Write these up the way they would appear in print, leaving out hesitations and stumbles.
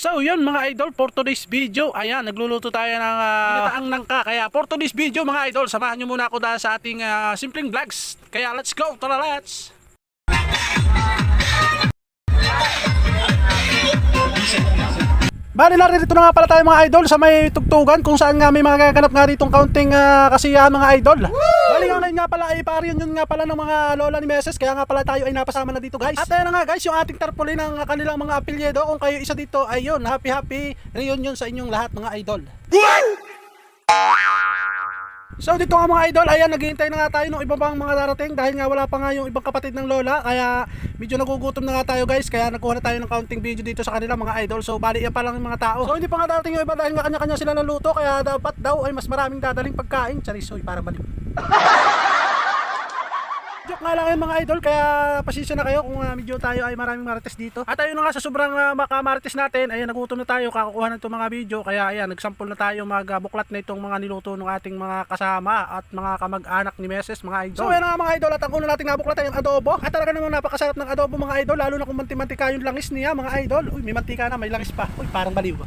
So yun mga idol, for today's video, ayan, nagluluto tayo ng ginataang nangka. Kaya for today's video mga idol, samahan nyo muna ako dahil sa ating simpleng vlogs. Kaya let's go, tara let's! Bali narito na nga pala tayo mga idol sa may tugtugan kung saan nga may mga gaganap nga ditong kaunting kasiyahan mga idol. Bali nga pala ay pariyon yun nga pala ng mga lola ni Meses, kaya nga pala tayo ay napasama na dito guys. At ayan na nga guys, yung ating tarpaulin ng kanilang mga apelyido, kung kayo isa dito ay yun, happy reunion sa inyong lahat mga idol. So dito nga mga idol, ayan, naghihintay na nga tayo ng iba pang mga darating dahil nga wala pa nga yung ibang kapatid ng lola, kaya medyo nagugutom na nga tayo guys, kaya nagkuha na tayo ng counting video dito sa kanila mga idol. So bali yan pa lang yung mga tao. So hindi pa nga darating yung iba dahil nga kanya-kanya sila naluto, kaya dapat daw ay mas maraming dadaling pagkain. Charisoy, para baliw. Joke nga lang yun mga idol, kaya pasensya na kayo kung medyo tayo ay maraming marites dito. At ayun na nga, sa sobrang makamarites natin, ayan, nagutom na tayo, kakukuha na itong mga video. Kaya ayan, nagsample na tayo magbuklat na itong mga niluto ng ating mga kasama at mga kamag-anak ni Meses mga idol. So ayan nga mga idol, at ang una nating nabuklat ay yung adobo. At talaga namang napakasarap ng adobo mga idol, lalo na kung manti-mantika yung langis niya mga idol. Uy, may mantika na, may langis pa. Uy, parang baliw.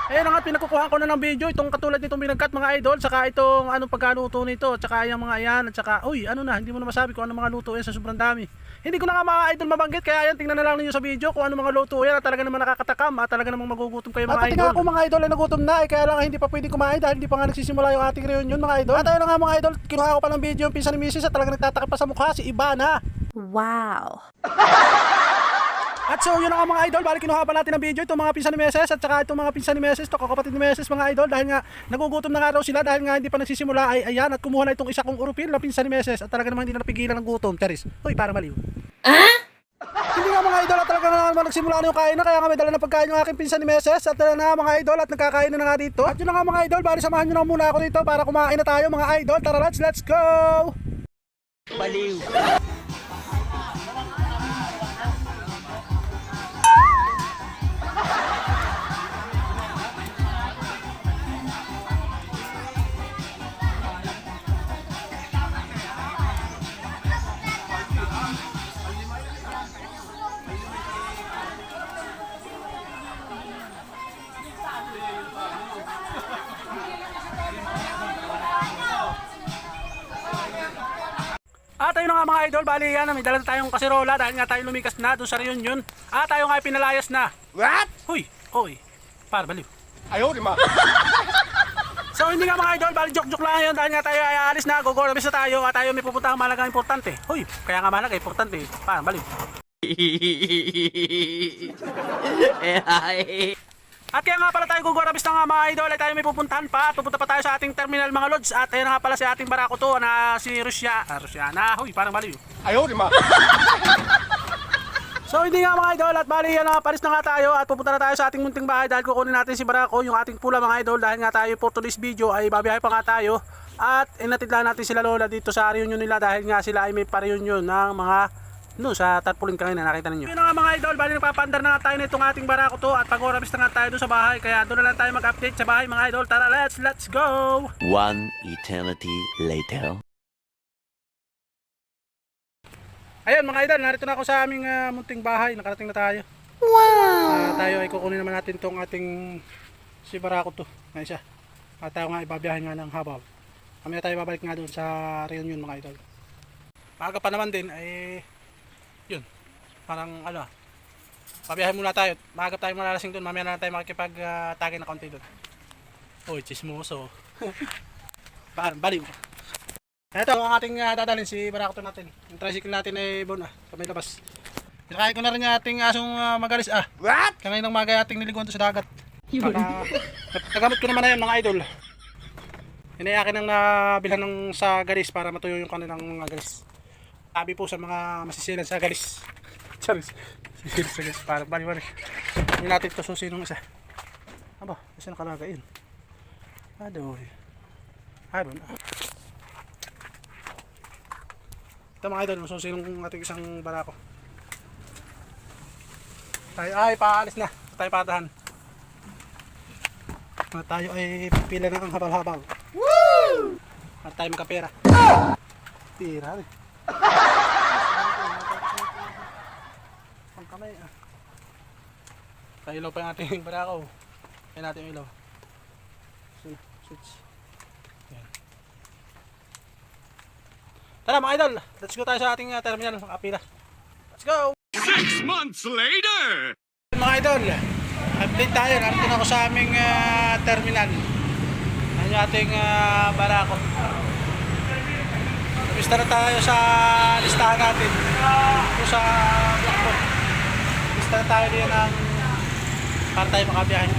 Ayan nga, pinagkukuhaan ko na ng video itong katulad nitong binagkat mga idol, saka itong anong pagkaluto nito, saka yung mga ayan, at saka uy, ano na, hindi mo na masabi kung ano mga luto yan sa sobrang dami. Hindi ko na nga mga idol mabanggit, kaya ayan, tingnan na lang ninyo sa video kung ano mga luto yan, at talaga naman nakakatakam, at talaga namang magugutom kayo mga idol. At ako mga idol ay nagutom na, kaya lang hindi pa pwede kumain dahil hindi pa nga nagsisimula yung ating reunion mga idol. At ayun na nga mga idol, kinuha ko pa ng video yung pinsan ni Mrs. at talaga nagtatakip pa sa mukha, si Ivana. Wow! At so yun nga mga idol, bali kinuha pa natin ang video itong mga pinsan ni Meses at saka itong mga pinsan ni Meses, ito kakapatid ni Meses mga idol, dahil nga nagugutom na nga raw sila dahil nga hindi pa nagsisimula ay ayan, at kumuha na itong isa kong urupil na pinsan ni Meses at talaga namang hindi na napigilan ng gutom. Charis, uy, parang maliw. Hindi nga mga idol, at talaga naman nagsimula na yung kain na, kaya nga may dala na pagkain yung aking pinsan ni Meses at na mga idol, at nagkakain na nga dito. At yun na nga mga idol, bali samahan nyo na muna ako dito para kumain na tayo mga idol. Tara, let's go! Baliw. At ayun na nga mga idol, bali yan, may dala na tayong kasirola dahil nga tayo lumikas na doon sa reunion. At tayo nga ay pinalayas na. What? Huy, oy, para baliw. Ayaw, di ma. So hindi nga mga idol, bali joke lang yun dahil nga tayo ay aalis na, gogorabis na tayo at tayo may pupuntahang mahalaga importante. Huy, kaya nga mahalaga importante, para baliw. At kaya nga pala tayo gugurabis na nga mga idol ay tayo may pupuntahan pa at pupunta pa tayo sa ating terminal mga lods. At ayun nga pala si ating barako to na si Rusyana. Huy, parang baliw. Ayaw, di ma. So hindi nga mga idol, at bali yan, palis na nga tayo at pupunta na tayo sa ating munting bahay dahil kukunin natin si Barako, yung ating pula mga idol, dahil nga tayo for today's video ay babiyahe pa nga tayo at inatid lang natin sila lola dito sa reunion nila dahil nga sila ay may pa-reunion ng mga sa tarpaulin kanina, nakita ninyo. Yun na nga mga idol, bali nagpapandar na nga tayo na itong ating Barako to at pag-orabis na nga tayo doon sa bahay, kaya doon na lang tayo mag-update sa bahay mga idol. Tara, let's go! One eternity later. Ayan mga idol, narito na ako sa aming munting bahay, nakarating na tayo. Wow! Tayo ay kukunin naman natin itong ating si Barako to, na isa. At tayo nga ibabiyahin nga ng Habaw. Kami na tayo babalik nga doon sa reunion mga idol. Maaga pa naman din ay yun, parang pabiyahin muna tayo. Maaga tayo malalasing doon, mamaya na tayo makikipag-tagay na konti doon. Uy, chismoso. Parang baliw. Ito ang ating dadalhin, si Barako natin. Yung tricycle natin ay bon sa may labas. Pinakain ko na rin yung ating asong magalis What? Kanina ng maga ating niliguan to sa dagat. Nagamit ko naman na yun mga idol. Inayakin ng nabilhan ng sa galis para matuyo yung kanilang mga galis. Tabi po sa mga masisilan sa galis. Charis. Sisilan sa galis. Parang bali-bali. Hindi natin ito susin ng isa. Aba, isa nakalaga yun. Adoy. Habon. Ito mga idol, susin ng ating isang Barako. Tayo ay paalis na. Tayo patahan. At tayo ay pila na ang habal-habal. Woo! At tayo magkapera. Tira rin. Pang kamay Kailaw pa yung ating barako. Kaya natin yung ilaw. Switch. Ayan. Tara mga idol, let's go tayo sa ating terminal, makapila. Let's go! 6 months later! Mga idol, update tayo. Narito na ako sa aming terminal. Ayan yung ating barako. Pista na tayo sa listahan natin. Ito sa Blackboard. Pista na tayo diyan ng para tayo makabiyahin.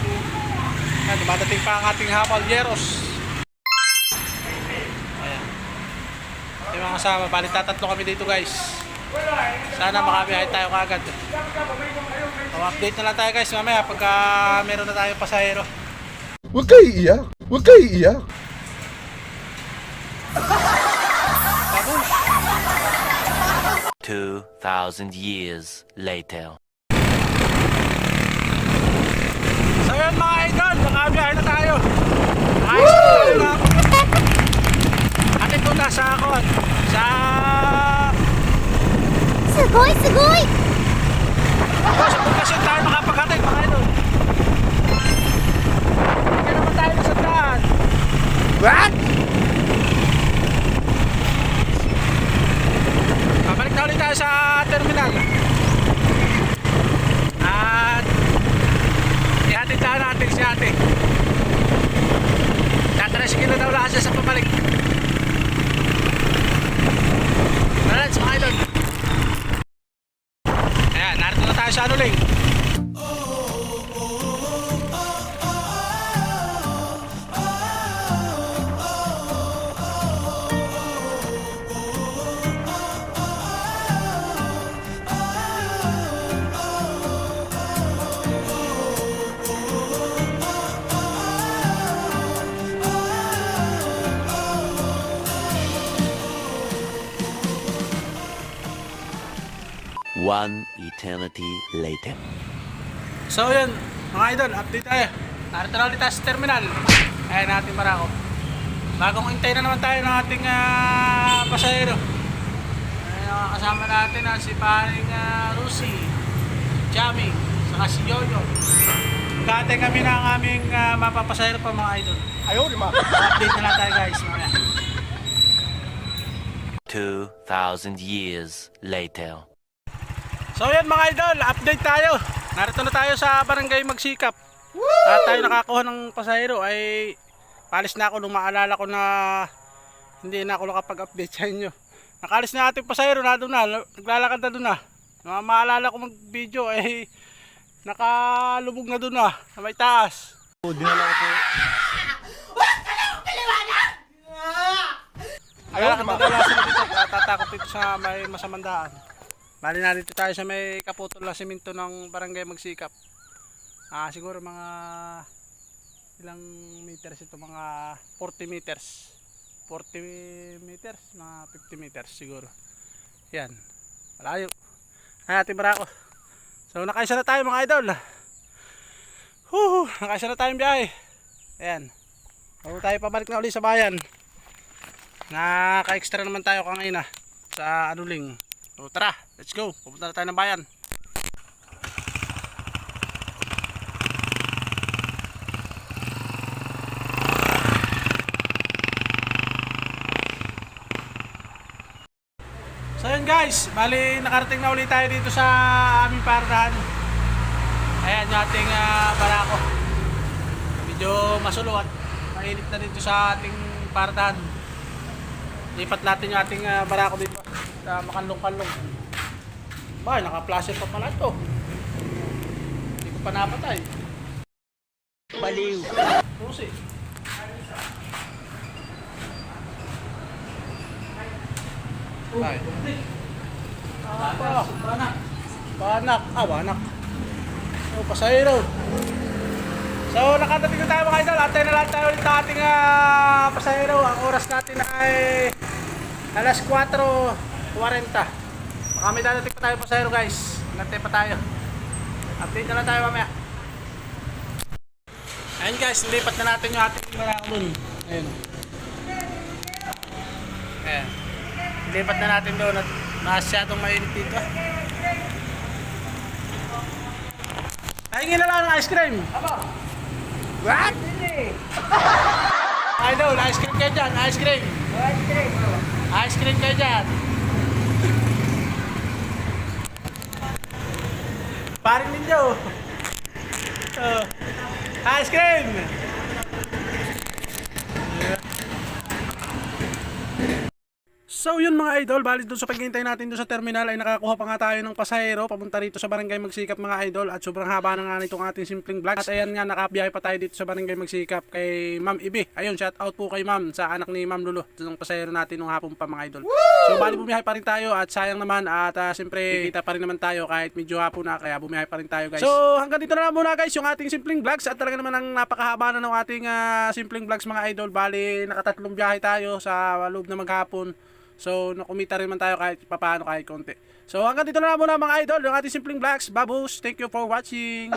Ayan, dumadating pa ang ating Habalyeros. Ayan. Yung mga kasama, balik tatatlo kami dito guys. Sana makabiyahin tayo kagad. Update na lang tayo guys mamaya pagka meron na tayo pasahero. Huwag kayo iiyak. Huwag kayo iiyak. 2,000 years later. So yun mga idol, makabiyahin na tayo. Ayos na tayo. Atin po na sa akon. Sa... すごいすごい Sa pagkasyon tayo makapaghatid mga idol. Hindi naman tayo nasandaan. What? Babalik na ulit tayo sa terminal. At ihatid tayo natin si ate. Tatrasigil na daw lahat siya sa pabalik. Alright mga idol. Ayan, narito na tayo sa Anuling. One eternity later. So yun, mga idol, update tayo. Narito na ulit tayo sa terminal. Ayan natin barako. Bagong intay na naman tayo ng ating pasahero. Ayan ang kasama natin si paring Rusi, Jamie, saka si Yoyo. Magkatay kami ng aming mapapasahero pa mga idol. Ayaw, di ma. Update na lang tayo guys. Mamaya. 2,000 years later. So yan mga idol, update tayo. Narito na tayo sa barangay Magsikap. At tayo nakakuha ng pasahero ay palis na ako nung maalala ko na hindi na ako nakapag-update sa inyo. Nakalis na ating pasahero na doon na, naglalakad na doon na. Nung maalala ko mag-video ay nakalubog na doon na, sa may taas. Ayaw na madala sila dito, tatakot dito sa may masamandaan. Bali na dito tayo sa may kaputol na simento ng barangay Magsikap. Siguro mga ilang meters ito, mga 40 meters. 40 meters, mga 50 meters siguro. Yan, malayo. Ay, ating barako. So nakaisa na tayo mga idol. Nakaisa na tayong biyahe. Ayan. Bago tayo pabalik na uli sa bayan. Naka-extra naman tayo kanina sa Anuling. So tara, let's go. Pupunta na tayo ng bayan. So yun guys, bali nakarating na ulit tayo dito sa aming paradahan. Ayan yung ating barako. Medyo masulo at mainit na dito sa ating paradahan. Lipat natin yung ating barako dito sa makanlong-kanlong. Ba, naka-flasher pa pala ito. Hindi ko pa napatay. Baliw. Pusi. Ay. Banak. Banak. Banak. Oh, pasahero. So, nakatating na tayo mga idol. Antay na lang tayo ulit sa ating pasahero. Ang oras natin ay alas 4:40. Baka may dadating pa tayo pasahero guys. Nantay pa tayo. Update na lang tayo mamaya. Ayun guys, nilipat na natin yung ating barako dun. Ayun. Ayan. Nilipat na natin doon at masyadong mainit dito. Pahingin na lang ng ice cream. What? Idol, ice cream kayo dyan, ice cream. Ice cream kayo dyan. Paring ninyo. Ice cream. So yun mga idol, bali doon sa paghihintay natin doon sa terminal ay nakakuha pa nga tayo ng pasahero papunta rito sa Barangay Magsikap mga idol, at sobrang haba na nga nitong ating simpleng vlog. At ayan nga, nakabiyahe pa tayo dito sa Barangay Magsikap kay Ma'am Ibe. Ayun, shout out po kay Ma'am sa anak ni Ma'am Lulu, yung pasahero natin nung hapon pa mga idol. So bali bumiyahe pa rin tayo at sayang naman at siyempre kita pa rin naman tayo kahit medyo hapon na, kaya bumiyahe pa rin tayo guys. So hanggang dito na lang muna guys yung ating simpleng vlogs, at talaga naman ang napakahaba na ng ating simpleng vlogs mga idol. Bali nakatatlong biyahe tayo sa loob na maghapon. So, nakumita rin man tayo kahit papaano, kahit konti. So, hanggang dito na lang muna mga idol, yung ating simpleng vlogs. Babos, thank you for watching.